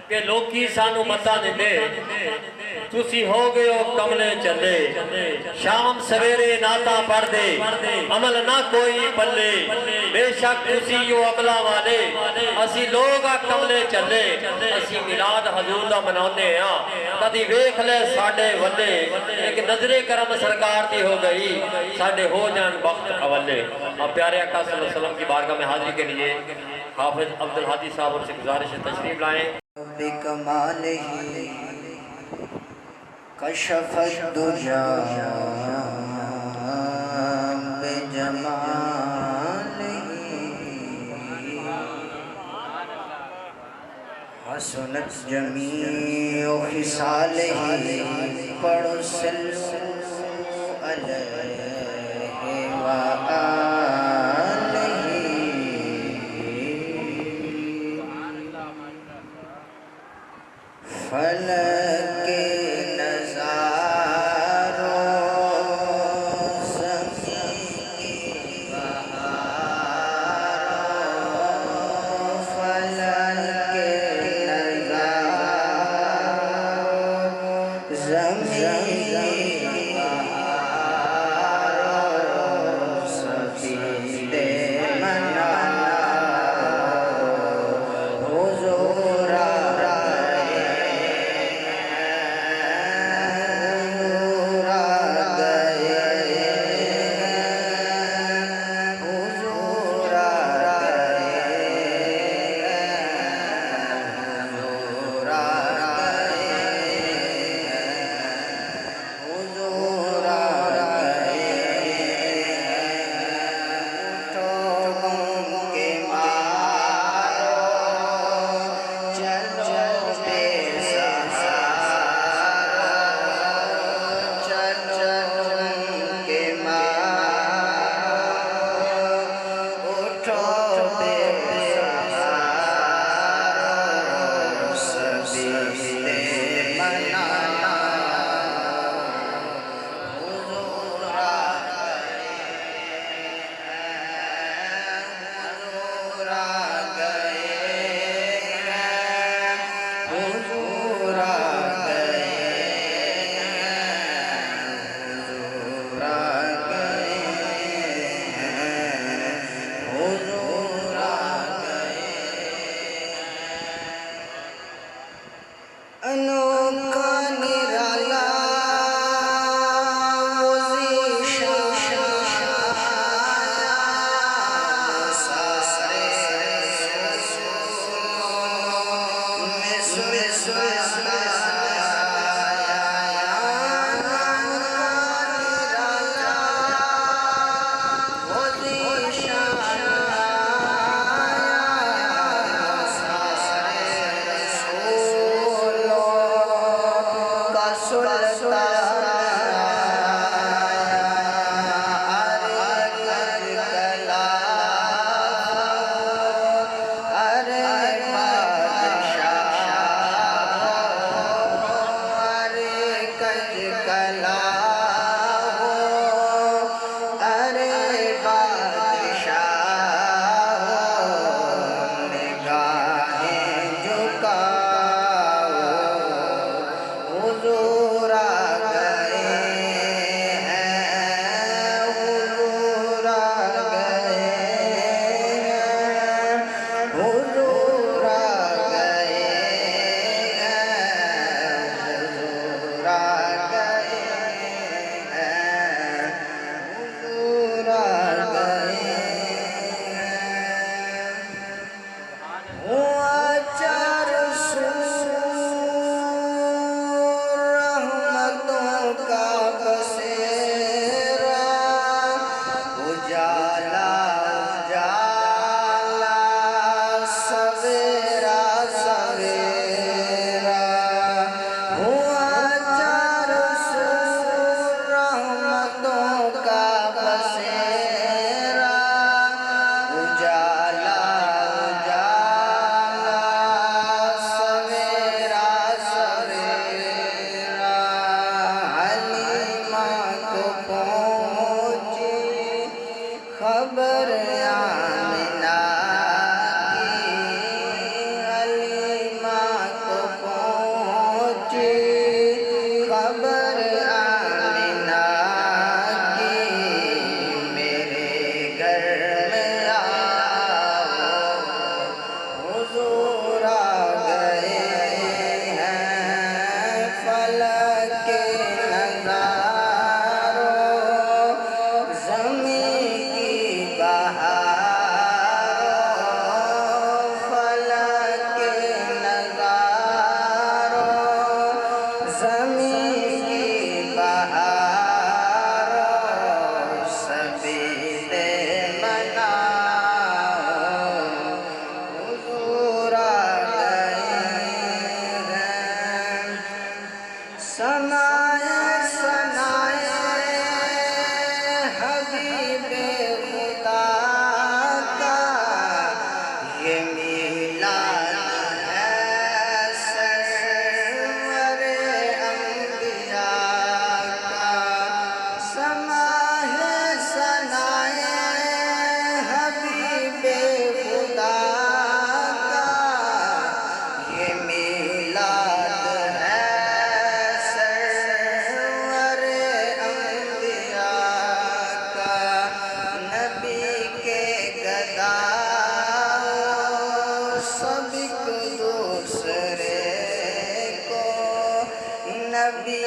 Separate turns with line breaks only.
کہ لوکی سانو متا دے تسی ہو گئے ہو کملے چلے شام سویرے ناتا پڑھ دے عمل نہ کوئی پلے بے شک تسی یو عملہ والے اسی لوگ کملے چلے اسی میلاد حضور دا مناؤنے ہیں کدی ویکھ لے ساڑھے ولے ایک نظر کرم سرکار دی ہو گئی ساڑھے ہو جان وقت اولے اب پیارے آقا صلی اللہ علیہ وسلم کی بارگاہ میں حاضری کے لیے حافظ عبدالحادی صاحب ان سے گزارش تشریف لائیں
بکمالہ کشف الدجا بجمالہ حسنت جمیع خصالہ پڑھو صلو علیہ وآلہ فلک نظارو زمین بہارو فلک نظارو زمین بہارو سفید منانا حضور سب ایک دوسرے کو نبی